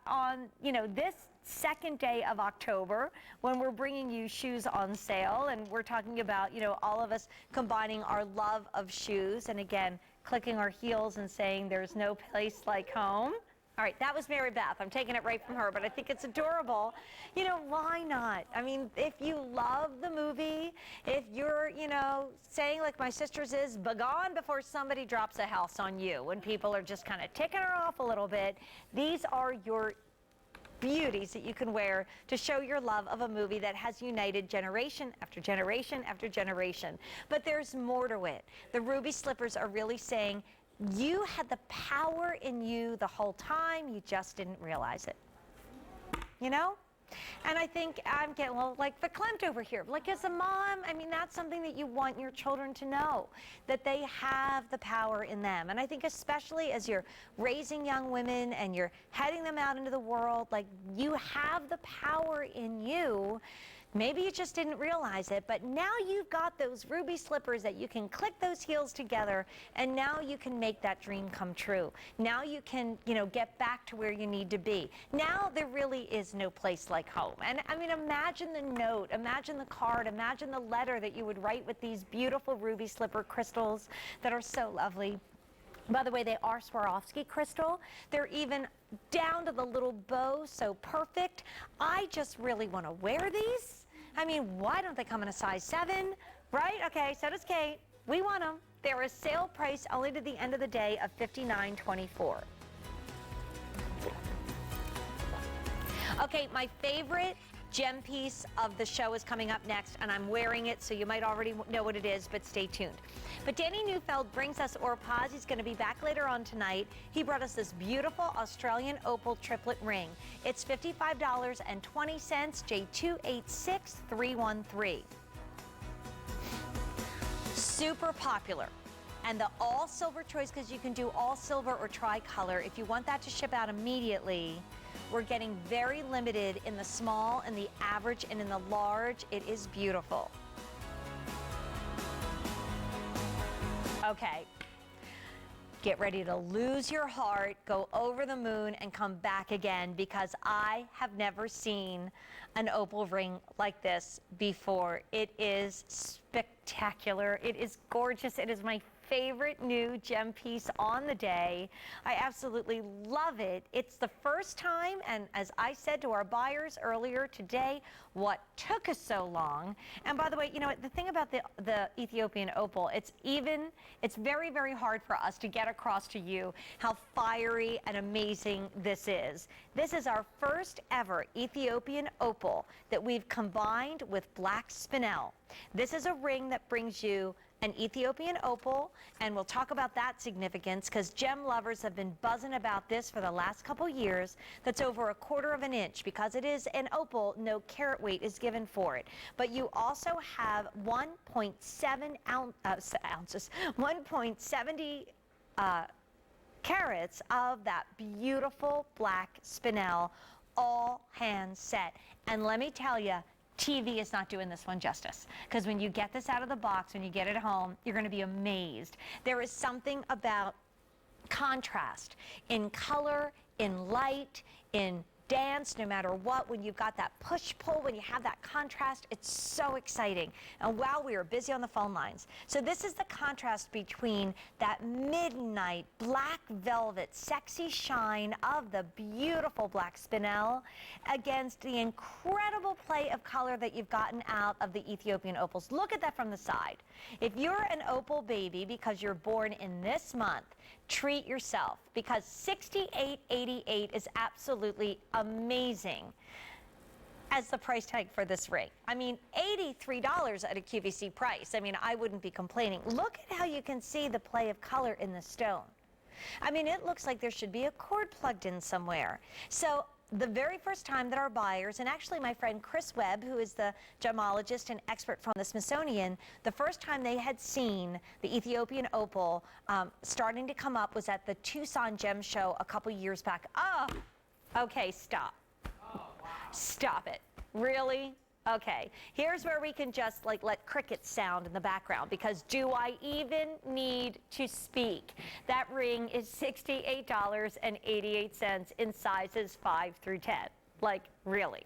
on, this second day of October, when we're bringing you shoes on sale, and we're talking about, all of us combining our love of shoes, and again, clicking our heels and saying there's no place like home. All right, that was Mary Beth. I'm taking it right from her, but I think it's adorable. Why not? I mean, if you love the movie, if you're, saying like my sister's is, begone before somebody drops a house on you, when people are just kind of ticking her off a little bit, these are your beauties that you can wear to show your love of a movie that has united generation after generation after generation. But there's more to it. The ruby slippers are really saying, you had the power in you the whole time, you just didn't realize it. And I think I'm getting like verklempt over here. Like as a mom, I mean, that's something that you want your children to know, that they have the power in them. And I think especially as you're raising young women and you're heading them out into the world, like you have the power in you. Maybe you just didn't realize it, but now you've got those ruby slippers that you can click those heels together, and now you can make that dream come true. Now you can, get back to where you need to be. Now there really is no place like home. And I mean, imagine the note, imagine the card, imagine the letter that you would write with these beautiful ruby slipper crystals that are so lovely. By the way, they are Swarovski crystal. They're even down to the little bow, so perfect. I just really want to wear these. I mean, why don't they come in a size 7, right? Okay, so does Kate. We want them. They're a sale price only to the end of the day of $59.24. Okay, my favorite gem piece of the show is coming up next, and I'm wearing it, so you might already know what it is, but stay tuned. But Danny Neufeld brings us Or Paz. He's going to be back later on tonight. He brought us this beautiful Australian opal triplet ring. It's $55.20, J286313. Super popular. And the all silver choice, because you can do all silver or tricolor. If you want that to ship out immediately, we're getting very limited in the small and the average, and in the large, it is beautiful. Okay, get ready to lose your heart, go over the moon, and come back again, because I have never seen an opal ring like this before. It is spectacular. It is gorgeous. It is my favorite new gem piece on the day. I absolutely love it. It's the first time, and as I said to our buyers earlier today, what took us so long. And by the way, the thing about the Ethiopian opal, it's very, very hard for us to get across to you how fiery and amazing this is. This is our first ever Ethiopian opal that we've combined with black spinel. This is a ring that brings you an Ethiopian opal, and we'll talk about that significance because gem lovers have been buzzing about this for the last couple years. That's over 1/4 of an inch. Because it is an opal, no carat weight is given for it. But you also have 1.7 ounces, 1.70 carats of that beautiful black spinel, all hand set. And let me tell you, TV is not doing this one justice, because when you get this out of the box, when you get it home, you're going to be amazed. There is something about contrast in color, in light, in dance, no matter what. When you've got that push-pull, when you have that contrast, it's so exciting. And wow, we are busy on the phone lines. So this is the contrast between that midnight black velvet sexy shine of the beautiful black spinel against the incredible play of color that you've gotten out of the Ethiopian opals. Look at that from the side. If you're an opal baby because you're born in this month, treat yourself, because $68.88 is absolutely amazing as the price tag for this ring. I mean, $83 at a QVC price. I mean, I wouldn't be complaining. Look at how you can see the play of color in the stone. I mean, it looks like there should be a cord plugged in somewhere. So the very first time that our buyers, and actually my friend Chris Webb, who is the gemologist and expert from the Smithsonian, the first time they had seen the Ethiopian opal starting to come up was at the Tucson Gem Show a couple years back. Oh, okay, stop. Stop it. Really? Okay, here's where we can just like let crickets sound in the background, because do I even need to speak? That ring is $68.88 in sizes 5 through 10. Like, really?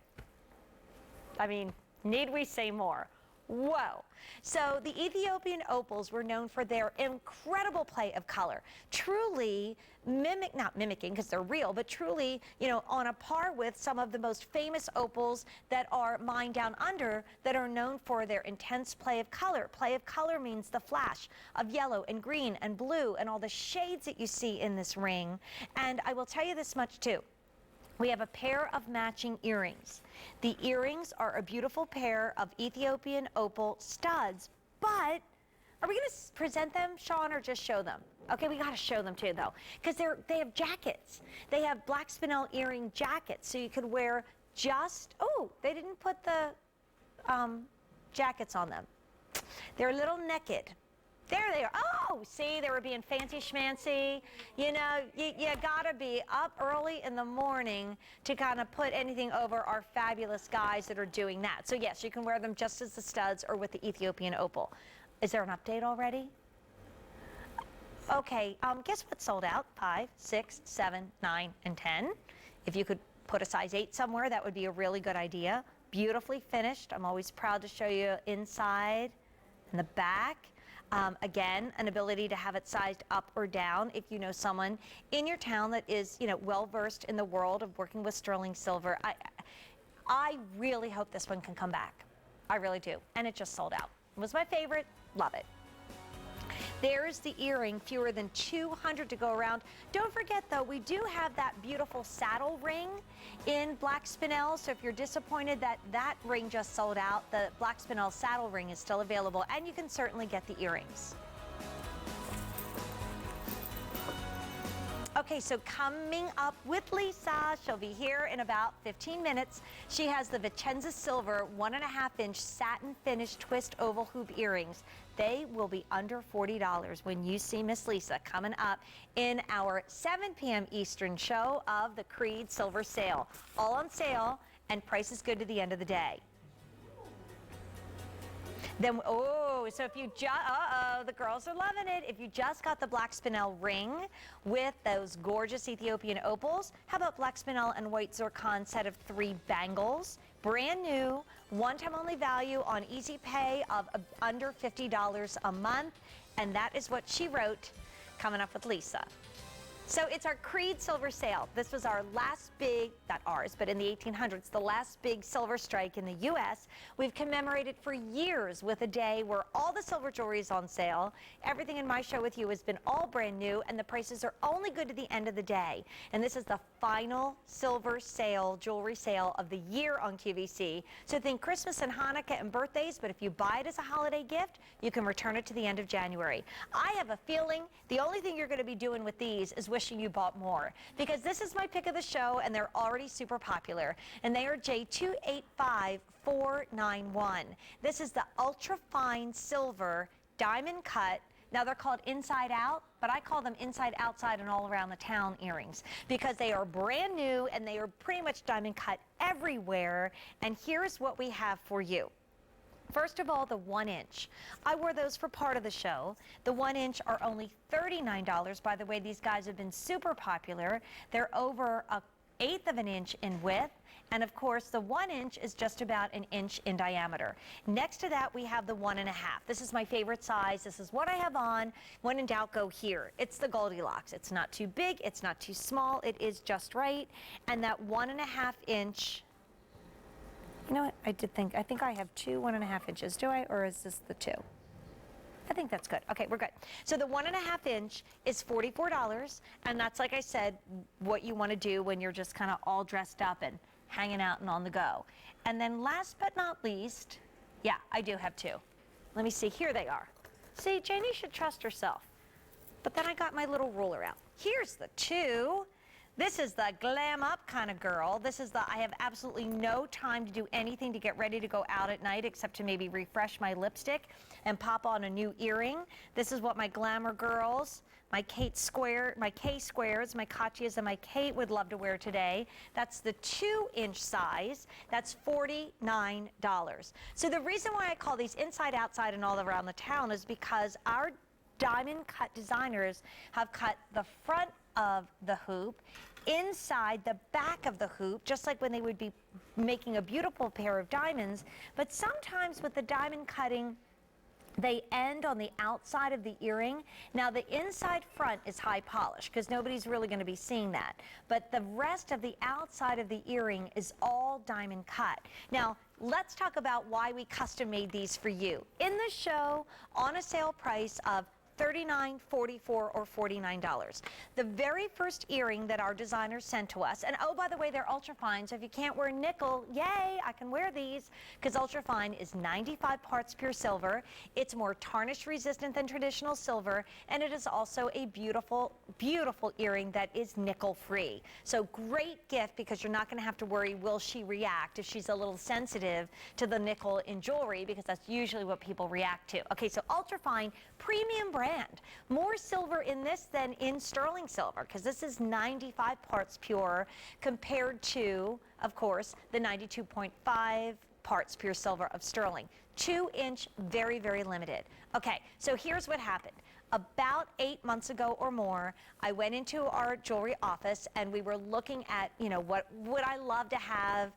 I mean, need we say more? Whoa. So the Ethiopian opals were known for their incredible play of color. Truly not mimicking because they're real, but truly, you know, on a par with some of the most famous opals that are mined down under, that are known for their intense play of color. Play of color means the flash of yellow and green and blue and all the shades that you see in this ring. And I will tell you this much too. We have a pair of matching earrings. The earrings are a beautiful pair of Ethiopian opal studs, but are we going to present them, Sean, or just show them? Okay, we got to show them too, though, because they have jackets. They have black spinel earring jackets, so you could wear just, oh, they didn't put the jackets on them. They're a little naked. There they are. Oh, see, they were being fancy schmancy. You know, you gotta be up early in the morning to kind of put anything over our fabulous guys that are doing that. So yes, you can wear them just as the studs or with the Ethiopian opal. Is there an update already? Okay, guess what sold out? 5, 6, 7, 9, and 10. If you could put a size 8 somewhere, that would be a really good idea. Beautifully finished. I'm always proud to show you inside and the back. Again, an ability to have it sized up or down if you know someone in your town that is, you know, well versed in the world of working with sterling silver. I really hope this one can come back. I really do. And it just sold out. It was my favorite. Love it. There's the earring, fewer than 200 to go around. Don't forget, though, we do have that beautiful saddle ring in black spinel. So if you're disappointed that that ring just sold out, the black spinel saddle ring is still available, and you can certainly get the earrings. Okay, so coming up with Lisa, she'll be here in about 15 minutes. She has the Vicenza Silver 1.5-inch satin finished twist oval hoop earrings. They will be under $40 when you see Miss Lisa coming up in our 7 p.m. Eastern show of the Creede Silver Sale. All on sale, and price is good to the end of the day. Then, oh, so if you just, the girls are loving it. If you just got the black spinel ring with those gorgeous Ethiopian opals, how about black spinel and white zircon set of 3 bangles? Brand new, one-time only value on easy pay of under $50 a month. And that is what she wrote coming up with Lisa. So it's our Creede Silver Sale. This was our last big, not ours, but in the 1800s, the last big silver strike in the U.S. We've commemorated for years with a day where all the silver jewelry is on sale. Everything in my show with you has been all brand new, and the prices are only good to the end of the day. And this is the final silver sale, jewelry sale of the year on QVC. So think Christmas and Hanukkah and birthdays, but if you buy it as a holiday gift, you can return it to the end of January. I have a feeling the only thing you're going to be doing with these is wishing you bought more, because this is my pick of the show and they're already super popular, and they are J285491. This is the ultra fine silver diamond cut. Now they're called inside out, but I call them inside, outside, and all around the town earrings, because they are brand new and they are pretty much diamond cut everywhere. And here's what we have for you. First of all, the 1-inch. I wore those for part of the show. The 1-inch are only $39. By the way, these guys have been super popular. They're over 1/8 of an inch in width. And of course, the 1-inch is just about 1 inch in diameter. Next to that, we have the 1.5. This is my favorite size. This is what I have on. When in doubt, go here. It's the Goldilocks. It's not too big. It's not too small. It is just right. And that 1.5 inch. You know what? I think I have 2 1.5 inches. Do I? Or is this the 2? I think that's good. Okay, we're good. So the 1.5 inch is $44. And that's, like I said, what you want to do when you're just kind of all dressed up and hanging out and on the go. And then last but not least, yeah, I do have 2. Let me see. Here they are. See, Janie should trust herself. But then I got my little ruler out. Here's the 2. This is the glam up kind of girl. This is the, I have absolutely no time to do anything to get ready to go out at night except to maybe refresh my lipstick and pop on a new earring. This is what my glamour girls, my K squares, my Katias, and my Kate would love to wear today. That's the 2-inch size. That's $49. So the reason why I call these inside, outside, and all around the town is because our diamond cut designers have cut the front of the hoop, inside the back of the hoop, just like when they would be making a beautiful pair of diamonds. But sometimes with the diamond cutting, they end on the outside of the earring. Now the inside front is high polish because nobody's really going to be seeing that. But the rest of the outside of the earring is all diamond cut. Now let's talk about why we custom made these for you. In the show, on a sale price of $39, $44, or $49. The very first earring that our designers sent to us, and oh, by the way, they're ultra fine, so if you can't wear nickel, yay, I can wear these, because ultra fine is 95 parts pure silver. It's more tarnish resistant than traditional silver, and it is also a beautiful, beautiful earring that is nickel free. So great gift, because you're not going to have to worry, will she react if she's a little sensitive to the nickel in jewelry, because that's usually what people react to. Okay, so ultra fine, premium brand. More silver in this than in sterling silver, because this is 95 parts pure compared to, of course, the 92.5 parts pure silver of sterling. 2-inch, very, very limited. Okay, so here's what happened. About 8 months ago or more, I went into our jewelry office and we were looking at, you know, what would I love to have,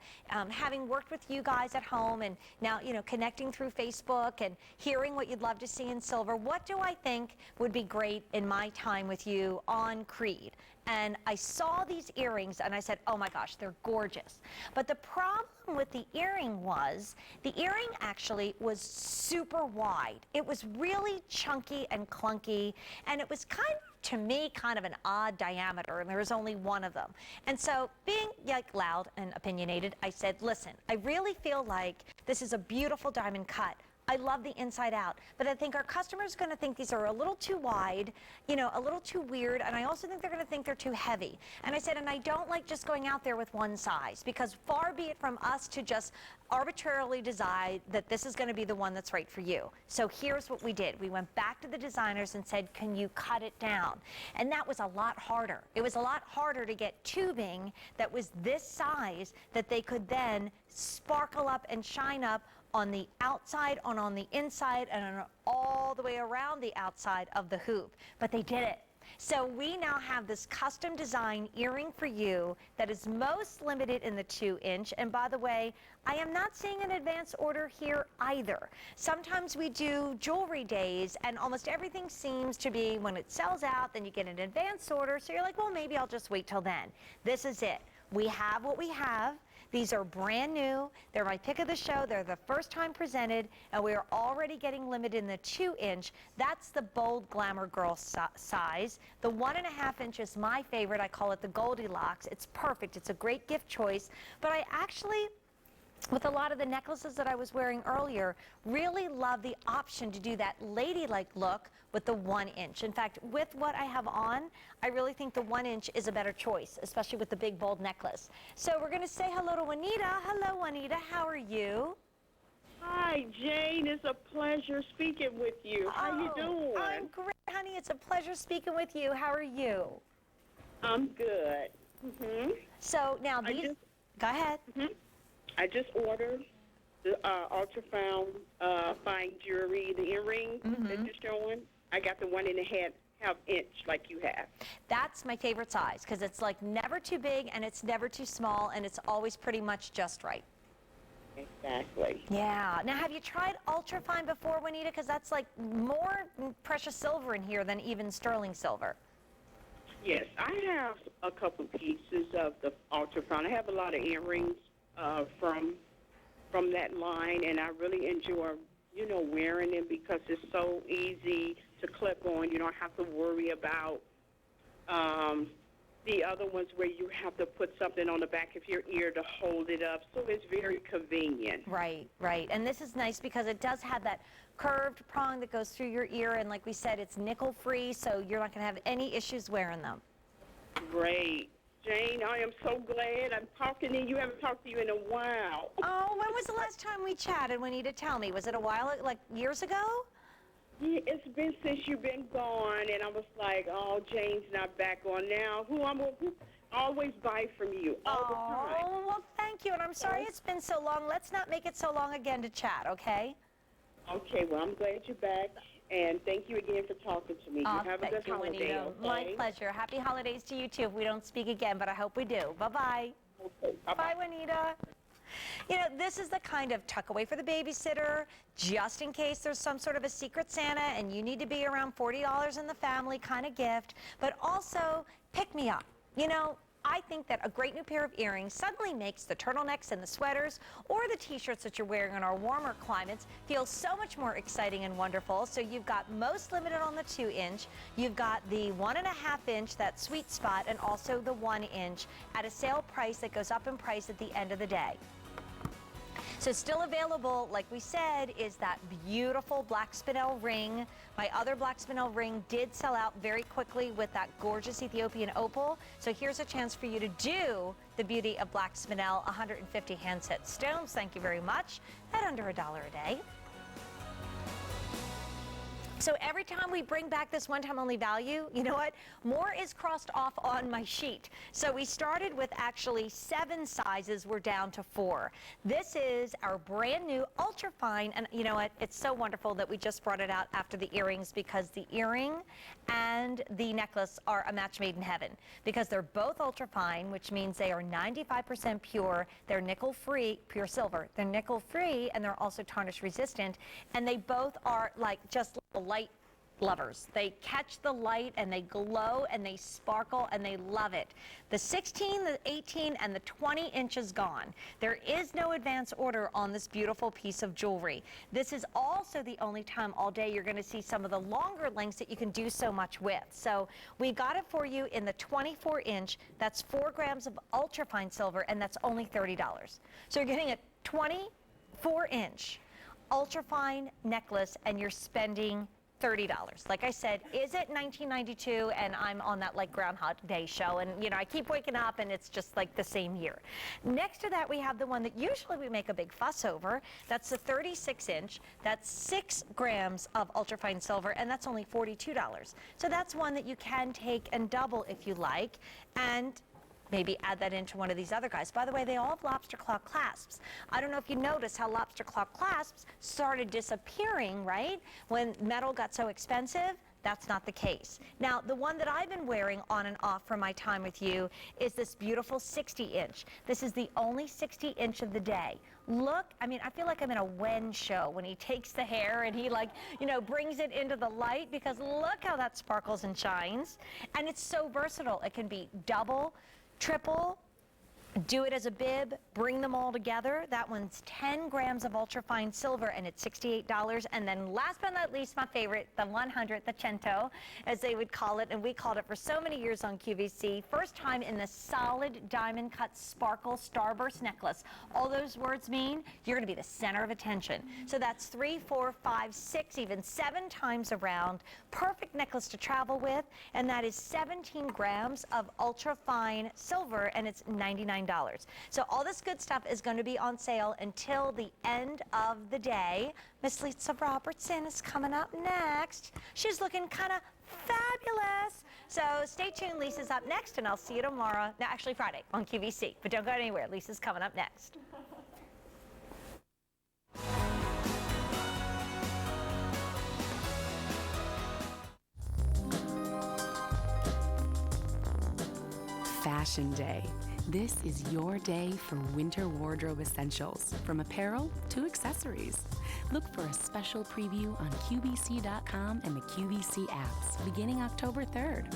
having worked with you guys at home and now, you know, connecting through Facebook and hearing what you'd love to see in silver. What do I think would be great in my time with you on Creede? And I saw these earrings and I said, oh my gosh, they're gorgeous. But the problem with the earring was, the earring actually was super wide. It was really chunky and clunky, and it was kind of, to me, kind of an odd diameter, and there was only one of them. And so, being like loud and opinionated, I said, listen, I really feel like this is a beautiful diamond cut. I love the inside out, but I think our customers are going to think these are a little too wide, you know, a little too weird, and I also think they're going to think they're too heavy. And I said, and I don't like just going out there with one size, because far be it from us to just arbitrarily decide that this is going to be the one that's right for you. So here's what we did. We went back to the designers and said, can you cut it down? And that was a lot harder. It was a lot harder to get tubing that was this size that they could then sparkle up and shine up on the outside, on the inside, and on all the way around the outside of the hoop. But they did it. So we now have this custom design earring for you that is most limited in the 2-inch. And by the way, I am not seeing an advance order here either. Sometimes we do jewelry days and almost everything seems to be when it sells out, then you get an advance order. So you're like, well, maybe I'll just wait till then. This is it. We have what we have. These are brand new. They're my pick of the show. They're the first time presented, and we are already getting limited in the 2-inch. That's the bold glamour girl size. The 1.5 inch is my favorite. I call it the Goldilocks. It's perfect. It's a great gift choice. But I actually, with a lot of the necklaces that I was wearing earlier, really love the option to do that ladylike look with the 1-inch. In fact, with what I have on, I really think the 1-inch is a better choice, especially with the big bold necklace. So we're going to say hello to Juanita. Hello, Juanita. How are you? Hi, Jane. It's a pleasure speaking with you. How you doing? I'm great, honey. It's a pleasure speaking with you. How are you? I'm good. So now these... Go ahead. I just ordered the ultra fine jewelry, the earrings that you're showing. I got the 1.5 inch like you have. That's my favorite size because it's like never too big and it's never too small and it's always pretty much just right. Exactly. Yeah. Now, have you tried ultra fine before, Juanita? Because that's like more precious silver in here than even sterling silver. Yes, I have a couple pieces of the ultra fine. I have a lot of earrings from that line, and I really enjoy, you know, wearing them because it's so easy to clip on. You don't have to worry about the other ones where you have to put something on the back of your ear to hold it up. So it's very convenient. Right, right. And this is nice because it does have that curved prong that goes through your ear, and like we said, it's nickel free, so you're not going to have any issues wearing them. Great. Jane, I am so glad I'm talking to you. I haven't talked to you in a while. Oh, when was the last time we chatted, Juanita? Tell me. Was it a while, like years ago? Yeah, it's been since you've been gone, and I was like, oh, Jane's not back on now. Who always buy from you all the time. Oh, well, thank you, and I'm sorry it's been so long. Let's not make it so long again to chat, okay? Okay, well, I'm glad you're back, and thank you again for talking to me. You have a good holiday, okay? My pleasure. Happy holidays to you, too, if we don't speak again, but I hope we do. Bye-bye. Okay, bye-bye. Bye, Juanita. You know, this is the kind of tuck away for the babysitter, just in case there's some sort of a secret Santa and you need to be around $40 in the family kind of gift, but also pick me up. You know, I think that a great new pair of earrings suddenly makes the turtlenecks and the sweaters or the t-shirts that you're wearing in our warmer climates feel so much more exciting and wonderful. So you've got most limited on the 2-inch, you've got the 1.5-inch, that sweet spot, and also the 1-inch at a sale price that goes up in price at the end of the day. So still available, like we said, is that beautiful black spinel ring. My other black spinel ring did sell out very quickly with that gorgeous Ethiopian opal. So here's a chance for you to do the beauty of black spinel, 150 handset stones. Thank you very much. At under $1 a day. So every time we bring back this one-time only value, you know what? More is crossed off on my sheet. So we started with actually 7 sizes. We're down to 4. This is our brand new ultra fine. And you know what? It's so wonderful that we just brought it out after the earrings, because the earring and the necklace are a match made in heaven, because they're both ultra fine, which means they are 95% pure. They're nickel free, pure silver. They're nickel free, and they're also tarnish resistant. And they both are like just light lovers. They catch the light and they glow and they sparkle and they love it. The 16, the 18, and the 20 inches gone. There is no advance order on this beautiful piece of jewelry. This is also the only time all day you're going to see some of the longer lengths that you can do so much with. So we got it for you in the 24-inch. That's 4 grams of ultrafine silver, and that's only $30. So you're getting a 24-inch ultrafine necklace, and you're spending $30. Like I said, is it 1992 and I'm on that like Groundhog Day show, and you know, I keep waking up and it's just like the same year. Next to that, we have the one that usually we make a big fuss over. That's the 36-inch. That's 6 grams of ultrafine silver, and that's only $42. So that's one that you can take and double if you like, and maybe add that into one of these other guys. By the way, they all have lobster claw clasps. I don't know if you noticed how lobster claw clasps started disappearing, right? When metal got so expensive. That's not the case. Now, the one that I've been wearing on and off for my time with you is this beautiful 60-inch. This is the only 60-inch of the day. Look, I mean, I feel like I'm in a Wen show when he takes the hair and he, like, you know, brings it into the light, because look how that sparkles and shines. And it's so versatile. It can be double, triple, do it as a bib, bring them all together. That one's 10 grams of ultrafine silver, and it's $68. And then last but not least, my favorite, the 100, the cento, as they would call it, and we called it for so many years on QVC. First time in the solid diamond cut sparkle starburst necklace. All those words mean you're going to be the center of attention. So that's 3, 4, 5, 6, even 7 times around. Perfect necklace to travel with, and that is 17 grams of ultrafine silver, and it's $99. So all this good stuff is going to be on sale until the end of the day. Miss Lisa Robertson is coming up next. She's looking kind of fabulous. So stay tuned. Lisa's up next, and I'll see you tomorrow. No, actually Friday on QVC. But don't go anywhere. Lisa's coming up next. Fashion Day. This is your day for winter wardrobe essentials, from apparel to accessories. Look for a special preview on QVC.com and the QVC apps beginning October 3rd.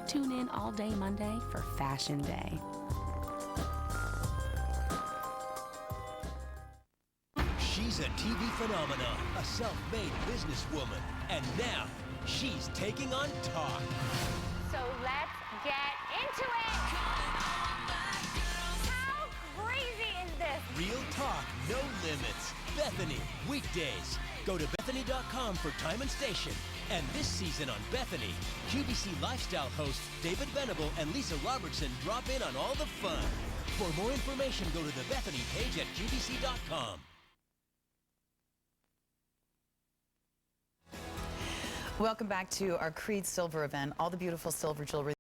Tune in all day Monday for Fashion Day. She's a TV phenomenon, a self-made businesswoman, and now she's taking on talk. So let's get into it! How crazy is this? Real talk, no limits. Bethany, weekdays, Go to Bethany.com for time and station. And this season on Bethany, QVC Lifestyle hosts David Venable and Lisa Robertson drop in on all the fun. For more information, go to the Bethany page at QVC.com. Welcome back to our Creede Silver event. All the beautiful silver jewelry